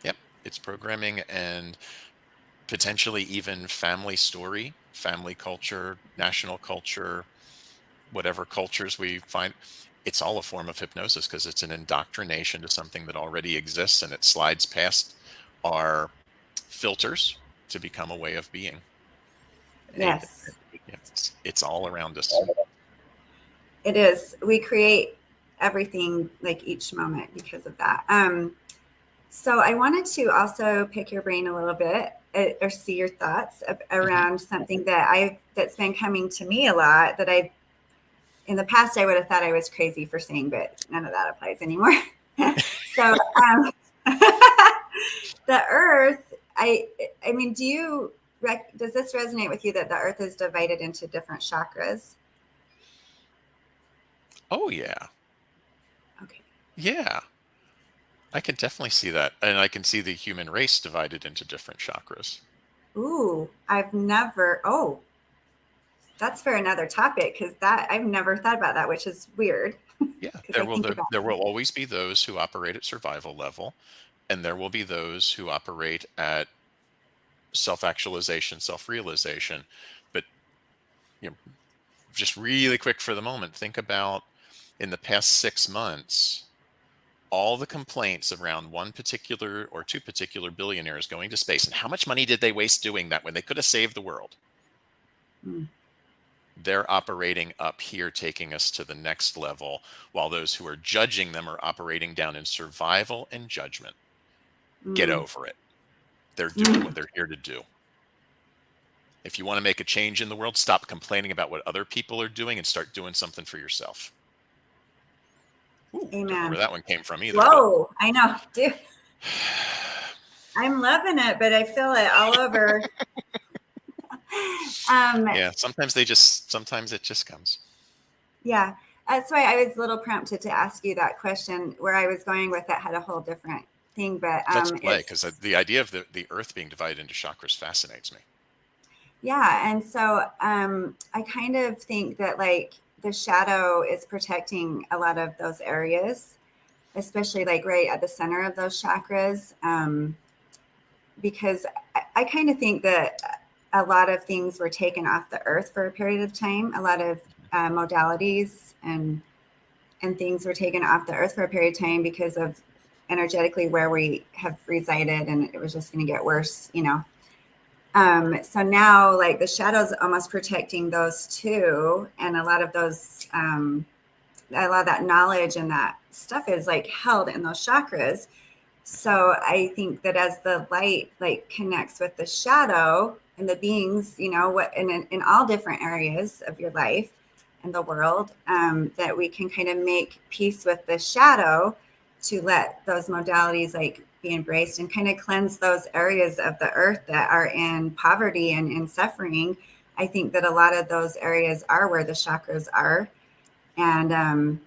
Yep, it's programming, and potentially even family story, family culture, national culture, whatever cultures we find. It's all a form of hypnosis because it's an indoctrination to something that already exists, and it slides past our filters to become a way of being. Yes. It's all around us. It is. We create everything, like each moment, because of that. So I wanted to also pick your brain a little bit, or see your thoughts around something that's been coming to me a lot, that in the past I would have thought I was crazy for saying, but none of that applies anymore. So the earth, I mean, does this resonate with you, that the earth is divided into different chakras? Oh yeah. Okay. Yeah. I can definitely see that. And I can see the human race divided into different chakras. Ooh, that's for another topic, because I've never thought about that, which is weird. Yeah, Because there will always be those who operate at survival level, and there will be those who operate at self-actualization, self-realization. But you know, just really quick for the moment, think about in the past 6 months, all the complaints around one particular or two particular billionaires going to space, and how much money did they waste doing that when they could have saved the world? They're operating up here, taking us to the next level, while those who are judging them are operating down in survival and judgment. Get over it. They're doing what they're here to do. If you want to make a change in the world, stop complaining about what other people are doing and start doing something for yourself. Ooh, Amen. don't know where that one came from either. Whoa, I know, dude. I'm loving it, but I feel it all over. Yeah, sometimes it just comes. Yeah, that's why I was a little prompted to ask you that question. Where I was going with that had a whole different thing, but Let's play, because the idea of the earth being divided into chakras fascinates me. Yeah, and so I kind of think that, like, the shadow is protecting a lot of those areas, especially like right at the center of those chakras, because I kind of think that a lot of things were taken off the earth for a period of time. A lot of modalities and things were taken off the earth for a period of time because of energetically where we have resided, and it was just going to get worse, you know. So now, like, the shadow's almost protecting those too, and a lot of those, a lot of that knowledge and that stuff is like held in those chakras. So I think that as the light like connects with the shadow and the beings, you know, what in all different areas of your life and the world, that we can kind of make peace with the shadow to let those modalities like be embraced and kind of cleanse those areas of the earth that are in poverty and in suffering. I think that a lot of those areas are where the chakras are. And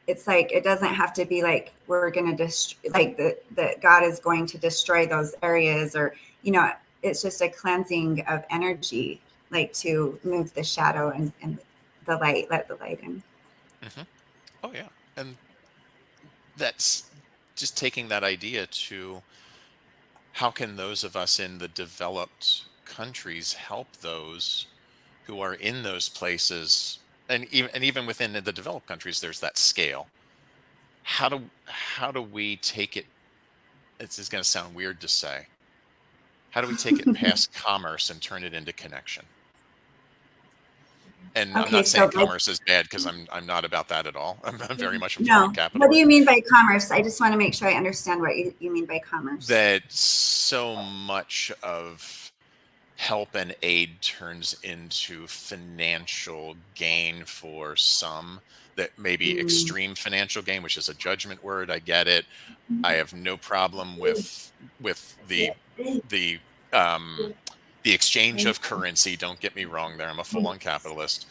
it's like, it doesn't have to be like we're going to like that God is going to destroy those areas, or, you know, it's just a cleansing of energy, like to move the shadow and the light, let the light in. Hmm. Oh yeah. And that's just taking that idea to how can those of us in the developed countries help those who are in those places, and even within the developed countries there's that scale. How do we take it, this is going to sound weird to say, how do we take it past commerce and turn it into connection? And I'm Okay, not so saying commerce is bad, because I'm not about that at all. I'm very much a form of no, what do capitalist. you mean by commerce? I just want to make sure I understand what you mean by commerce. That so much of help and aid turns into financial gain for some, that maybe Mm. extreme financial gain, which is a judgment word. I get it. I have no problem with the um the exchange of currency. Don't get me wrong there. I'm a full-on capitalist.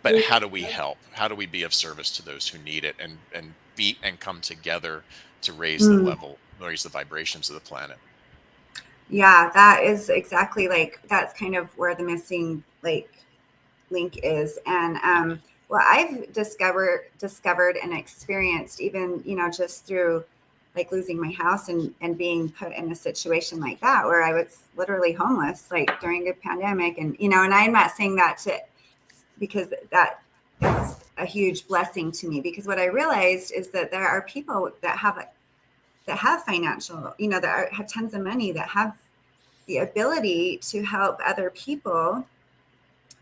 But how do we help? How do we be of service to those who need it, and be and come together to raise the Mm. level, raise the vibrations of the planet? Yeah, that is exactly, like, that's kind of where the missing like link is. And Mhm. what I've discovered and experienced, even, you know, just through like losing my house and being put in a situation like that where I was literally homeless, like during a pandemic. And, you know, and I'm not saying that to, because that is a huge blessing to me, because what I realized is that there are people that have financial, you know, have tons of money, that have the ability to help other people.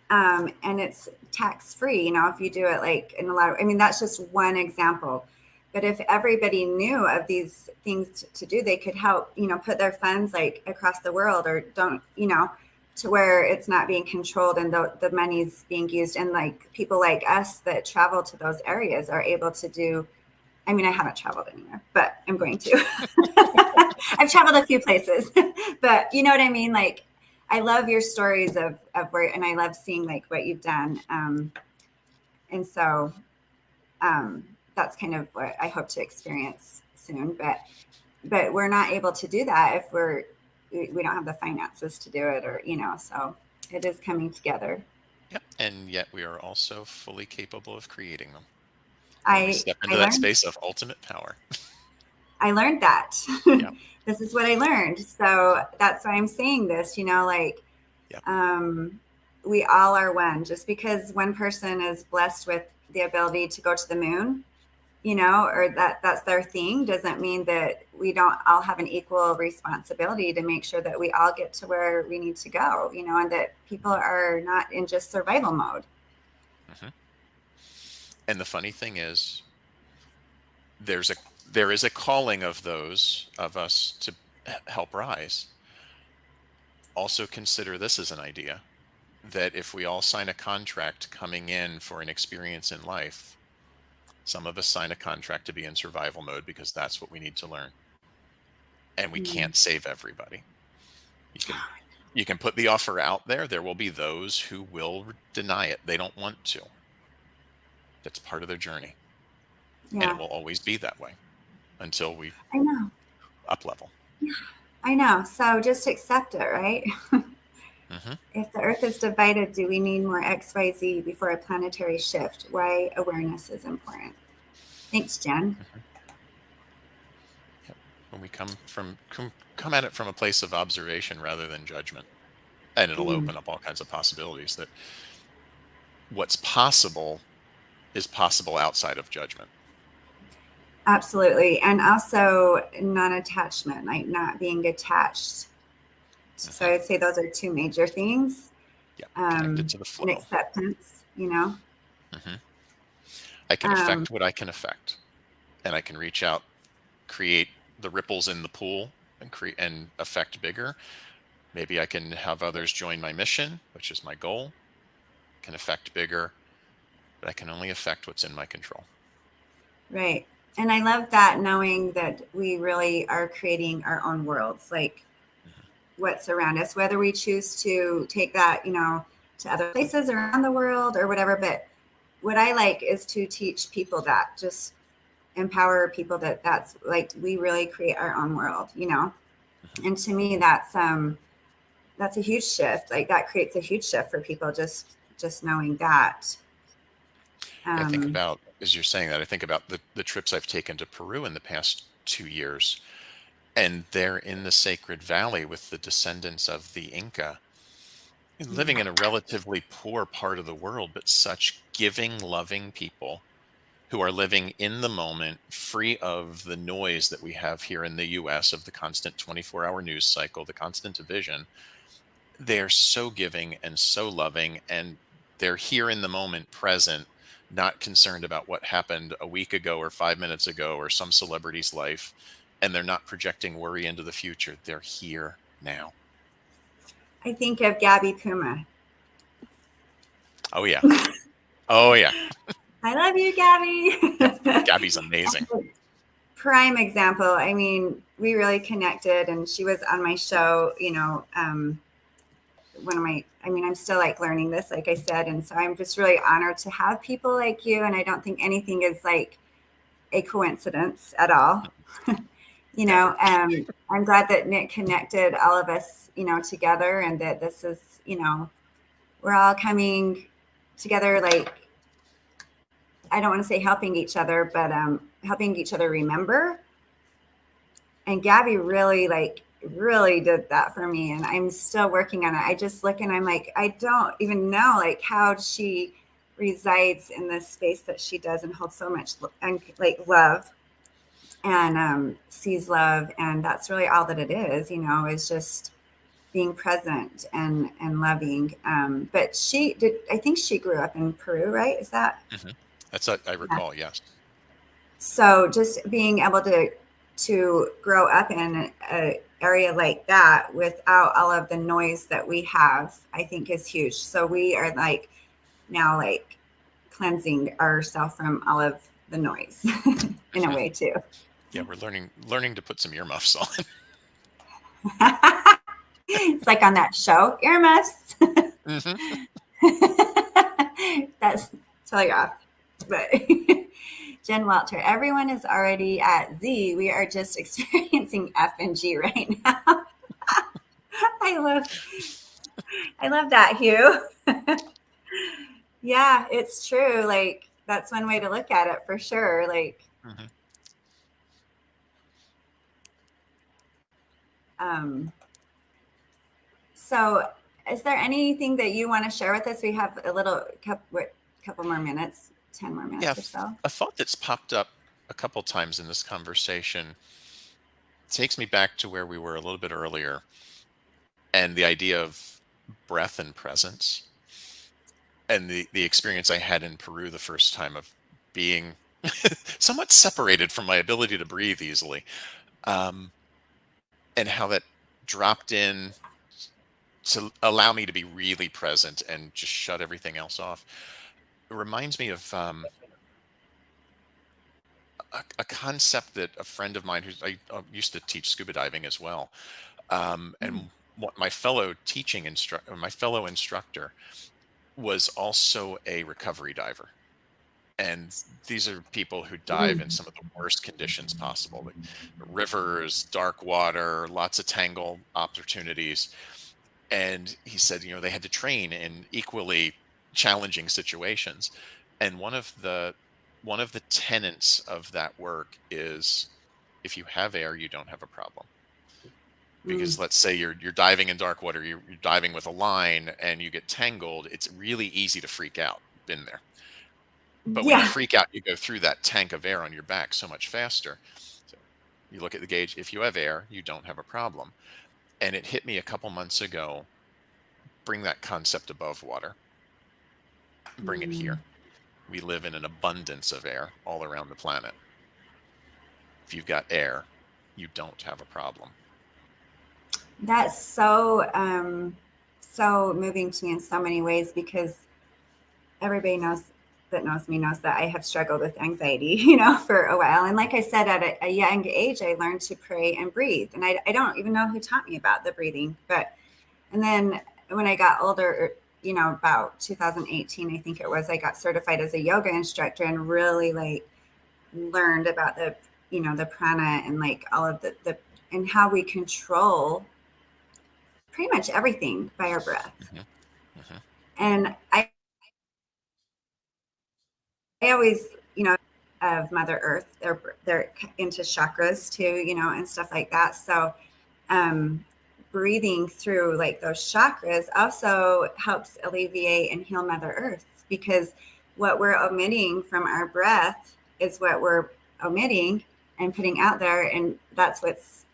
And it's tax free, you know, if you do it like in a lot of, I mean, that's just one example. But if everybody knew of these things to do, they could help, you know, put their funds like across the world, or don't, you know, to where it's not being controlled and the money's being used. And like people like us that travel to those areas are able to do, I mean, I haven't traveled anywhere, but I'm going to. I've traveled a few places, but you know what I mean? Like, I love your stories of where, and I love seeing like what you've done. And so um, that's kind of what I hope to experience soon. But we're not able to do that if we don't have the finances to do it, or, you know, so it is coming together. Yep. And yet we are also fully capable of creating them when we I step I into that learned space of ultimate power. I learned that. Yep. This is what I learned. So Mhm. that's why I'm saying this, you know, like, Yep. um, we all are one. Just because one person is blessed with the ability to go to the moon, you know, or that's their thing, doesn't mean that we don't all have an equal responsibility to make sure that we all get to where we need to go, you know, and that people are not in just survival mode. Hmm. And the funny thing is, there's a there is a calling of those of us to help rise. Also consider this as an idea, that if we all sign a contract coming in for an experience in life, some of us sign a contract to be in survival mode because that's what we need to learn. And we Mm. can't save everybody. You can you can put the offer out there. There will be those who will deny it. They don't want to. That's part of their journey. And it Yeah, will always be that way until we I know. up level. I know. So just accept it, right? Hmm. If the Earth is divided, do we need more XYZ before a planetary shift? Why awareness is important. Thanks, Jen. Hmm. Yep. When we come at it from a place of observation rather than judgment, and it'll Mm, open up all kinds of possibilities, that what's possible is possible outside of judgment. absolutely. And also non attachment, like not being attached. So I Hmm. would say those are two major things. Yeah. Connected to the And flow. acceptance, you know. Hmm. I can Um, affect what I can affect, and I can reach out, create the ripples in the pool, and create and affect bigger. Maybe I can have others join my mission, which is my goal, can affect bigger, but I can only affect what's in my control. right. And I love that, knowing that we really are creating our own worlds, like Hmm. what's around us, whether we choose to take that, you know, to other places around the world or whatever. But what I like is to teach people that, just empower people that's like, we really create our own world, you know? And to me, that's a huge shift. Like that creates a huge shift for people, just knowing that. I think about, as you're saying that, I think about the trips I've taken to Peru in the past 2 years, and they're in the Sacred Valley with the descendants of the Inca, living in a relatively poor part of the world, but such giving, loving people who are living in the moment, free of the noise that we have here in the US of the constant 24-hour news cycle, the constant division. They're so giving and so loving, and they're here in the moment, present, not concerned about what happened a week ago or 5 minutes ago or some celebrity's life. And they're not projecting worry into the future. They're here now. I think of Gabby Puma. Oh, yeah. Oh, yeah. I love you, Gabby. Yeah, Gabby's amazing. Prime example. I mean, we really connected, and she was on my show, you know, I'm still like learning this, like I said. And so I'm just really honored to have people like you. And I don't think anything is like a coincidence at all. You know, I'm glad that Nick connected all of us, you know, together, and that this is, you know, we're all coming together, like, I don't want to say helping each other, but helping each other remember. And Gabby really did that for me, and I'm still working on it. I just look and I'm like, I don't even know like how she resides in this space that she does and holds so much like love, and sees love, and that's really all that it is, you know, is just being present and loving. But I think she grew up in Peru, right? Is that? Mm-hmm. That's what I recall. Yeah. Yes. So just being able to grow up in an area like that without all of the noise that we have, I think is huge. So we are like now like cleansing ourselves from all of the noise in a way too. Yeah, we're learning to put some earmuffs on. It's like on that show, earmuffs. Mm-hmm. That's totally off. But Jen Walter, everyone is already at Z. We are just experiencing F and G right now. I love that, Hugh. Yeah, it's true. Like that's one way to look at it for sure. Like, Mm-hmm. So is there anything that you want to share with us? We have a couple more minutes, 10 more minutes or so. A thought that's popped up a couple times in this conversation takes me back to where we were a little bit earlier, and the idea of breath and presence, and the experience I had in Peru the first time of being somewhat separated from my ability to breathe easily, and how that dropped in to allow me to be really present and just shut everything else off. It reminds me of a concept that a friend of mine, I used to teach scuba diving as well, and what my fellow instructor was also a recovery diver. And these are people who dive in some of the worst conditions possible, like rivers, dark water, lots of tangle opportunities. And he said, you know, they had to train in equally challenging situations. And one of the tenets of that work is, if you have air, you don't have a problem. Because let's say you're diving in dark water, you're diving with a line and you get tangled, it's really easy to freak out. Been there. But when you freak out, you go through that tank of air on your back so much faster. So you look at the gauge, if you have air, you don't have a problem. And it hit me a couple months ago, bring that concept above water, bring it here. We live in an abundance of air all around the planet. If you've got air, you don't have a problem. That's so moving to me in so many ways, because everybody knows me knows that I have struggled with anxiety, you know, for a while. And like I said, at a young age, I learned to pray and breathe. And I don't even know who taught me about the breathing. And then when I got older, about 2018, I think it was, I got certified as a yoga instructor and really like learned about the prana and like all of the and how we control pretty much everything by our breath. Mm-hmm. And I always, of Mother Earth, they're into chakras too, and stuff like that. So breathing through like those chakras also helps alleviate and heal Mother Earth, because what we're omitting from our breath is what we're omitting and putting out there, and that's what's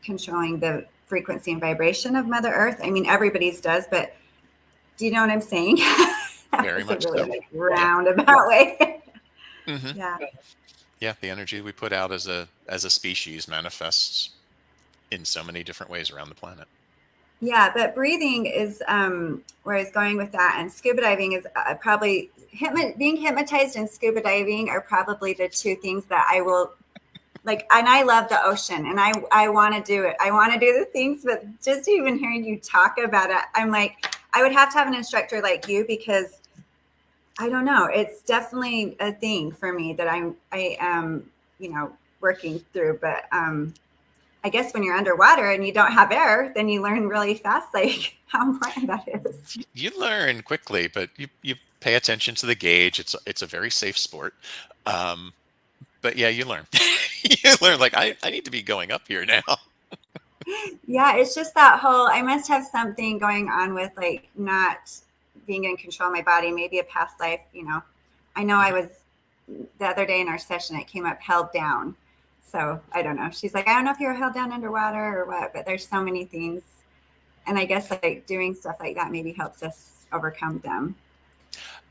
controlling the frequency and vibration of Mother Earth. I mean, everybody's does, but do you know what I'm saying? Very much really so. like roundabout way. Mm-hmm. Yeah. Yeah, the energy we put out as a species manifests in so many different ways around the planet. Yeah, but breathing is where I was going with that, and scuba diving is probably being hypnotized and scuba diving are probably the two things that I will like. And I love the ocean, and I want to do it. I want to do the things, but just even hearing you talk about it, I'm like, I would have to have an instructor like you, because I don't know. It's definitely a thing for me that I am, working through. But I guess when you're underwater and you don't have air, then you learn really fast, like how important that is. You learn quickly, but you pay attention to the gauge. It's a very safe sport. But yeah, you learn. You learn like I need to be going up here now. Yeah, it's just that whole, I must have something going on with like not being in control of my body, maybe a past life, I know I was the other day in our session, it came up held down. So I don't know. She's like, I don't know if you were held down underwater or what, but there's so many things. And I guess like doing stuff like that maybe helps us overcome them.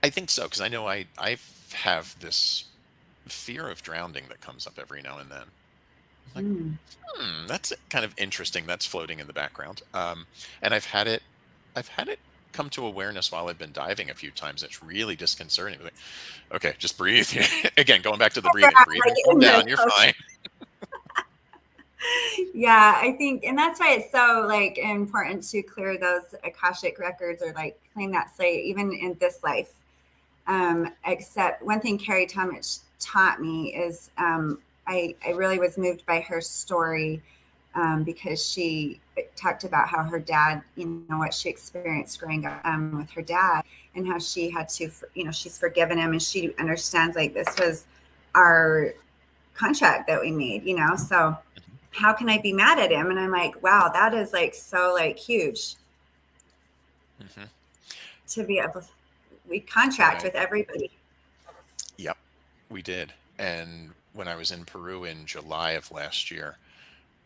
I think so, because I know I have this fear of drowning that comes up every now and then. Like, Mm. that's kind of interesting. That's floating in the background. And I've had it come to awareness while I've been diving a few times. It's really disconcerting. Like, okay, just breathe. Again, going back to the breathing, breathe Like and calm in down. the You're fine. Yeah, I think, and that's why it's so like important to clear those Akashic records, or like clean that slate, even in this life. Except one thing Carrie Talmadge taught me is I really was moved by her story, because she talked about how her dad, what she experienced growing up with her dad, and how she had to, she's forgiven him, and she understands like this was our contract that we made, so Mhm, how can I be mad at him? And I'm like, wow, that is like so like huge mhm. to be able. We contract Right. with everybody. Yep, we did. And when I was in Peru in July of last year,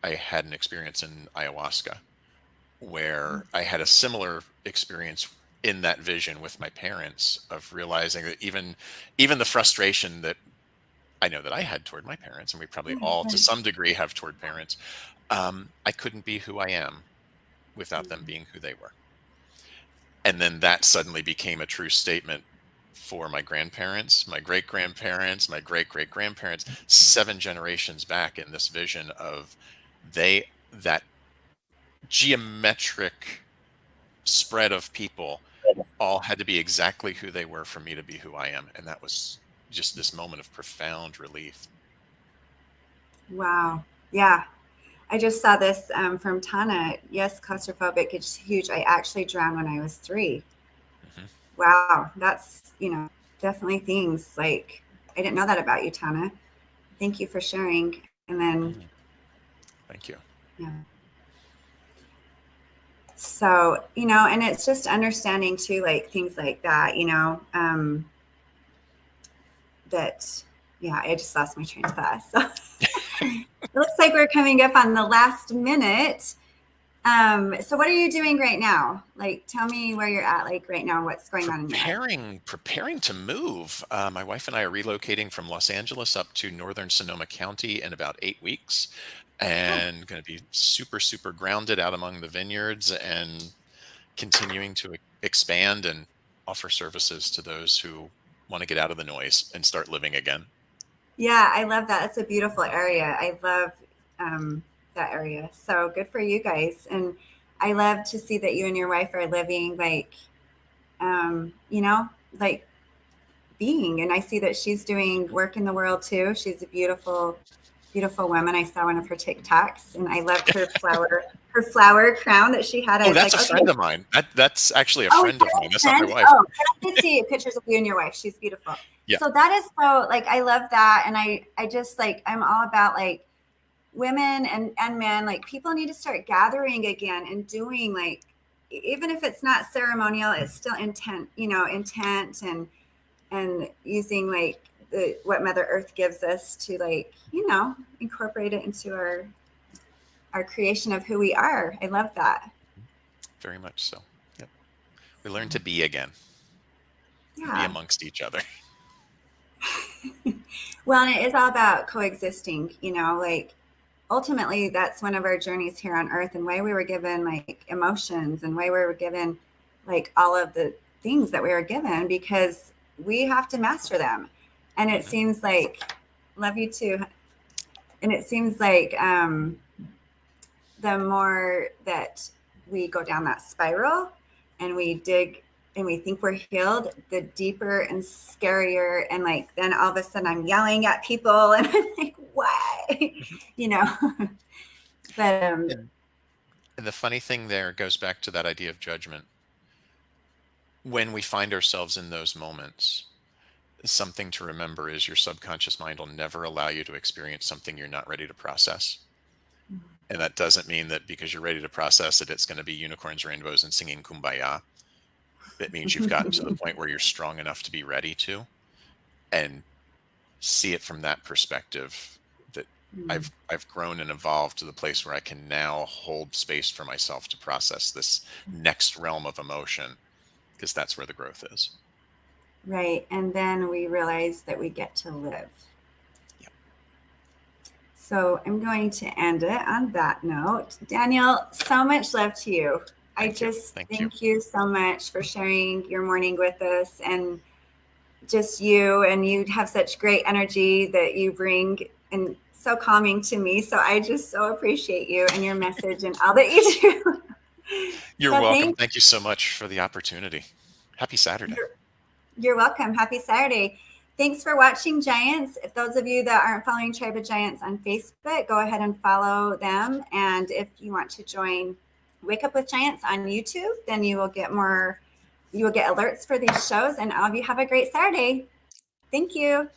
I had an experience in ayahuasca where I had a similar experience in that vision with my parents of realizing that even the frustration that I know that I had toward my parents, and we probably all to some degree have toward parents, I couldn't be who I am without them being who they were. And then that suddenly became a true statement for my grandparents, my great grandparents, my great great grandparents, 7 generations back, in this vision of that geometric spread of people all had to be exactly who they were for me to be who I am. And that was just this moment of profound relief. Wow. Yeah. I just saw this from Tana. Yes, claustrophobic. It's huge. I actually drowned when I was 3. Hmm. Wow. That's, definitely things like I didn't know that about you, Tana. Thank you for sharing. And then, Hmm. Thank you. yeah. So, and it's just understanding too, like things like that, that, yeah, I just lost my train of thought. So it looks like we're coming up on the last minute. So what are you doing right now? Like, tell me where you're at, like right now, what's going on in your life? Preparing to move. My wife and I are relocating from Los Angeles up to northern Sonoma County in about 8 weeks, Oh, and going to be super super grounded out among the vineyards and continuing to expand and offer services to those who want to get out of the noise and start living again. yeah, I love that. It's a beautiful area. I love that area. So good for you guys. And I love to see that you and your wife are living like, like being. And I see that she's doing work in the world too. She's a beautiful, beautiful woman. I saw one of her TikToks, and I loved her flower crown that she had. I Oh, was that's like, a okay. friend of mine. That's actually a Oh, friend of mine. That's not my wife. Oh, but I did see pictures of you and your wife. She's beautiful. Yeah. So that is so, like, I love that. And I just, like, I'm all about, like, women and men, like, people need to start gathering again and doing, like, even if it's not ceremonial, it's still intent and using, like, what Mother Earth gives us to, like, incorporate it into our creation of who we are. I love that. Very much so. Yep. We learn to be again. Yeah. Be amongst each other. Well, and it is all about coexisting, like, ultimately that's one of our journeys here on earth, and why we were given, like, emotions, and why we were given, like, all of the things that we were given, because we have to master them. And it seems like, love you too. And it seems like the more that we go down that spiral and we dig and we think we're healed, the deeper and scarier. And, like, then all of a sudden I'm yelling at people and I'm like, why? But And the funny thing there goes back to that idea of judgment. When we find ourselves in those moments, something to remember is your subconscious mind will never allow you to experience something you're not ready to process. And that doesn't mean that because you're ready to process it, it's going to be unicorns, rainbows, and singing kumbaya. It means you've gotten to the point where you're strong enough to be ready to, and see it from that perspective, that I've grown and evolved to the place where I can now hold space for myself to process this next realm of emotion, because that's where the growth is. Right. And then we realize that we get to live. Yep. So I'm going to end it on that note. Daniel, so much love to you. Thank you so much for sharing your morning with us, and just you have such great energy that you bring, and so calming to me. So I just so appreciate you and your message and all that you do. You're welcome. Thank you so much for the opportunity. Happy Saturday. You're welcome. Happy Saturday. Thanks for watching, Giants. If those of you that aren't following Tribe of Giants on Facebook, go ahead and follow them. And if you want to join Wake Up with Giants on YouTube, then you will get alerts for these shows. And all of you have a great Saturday. Thank you.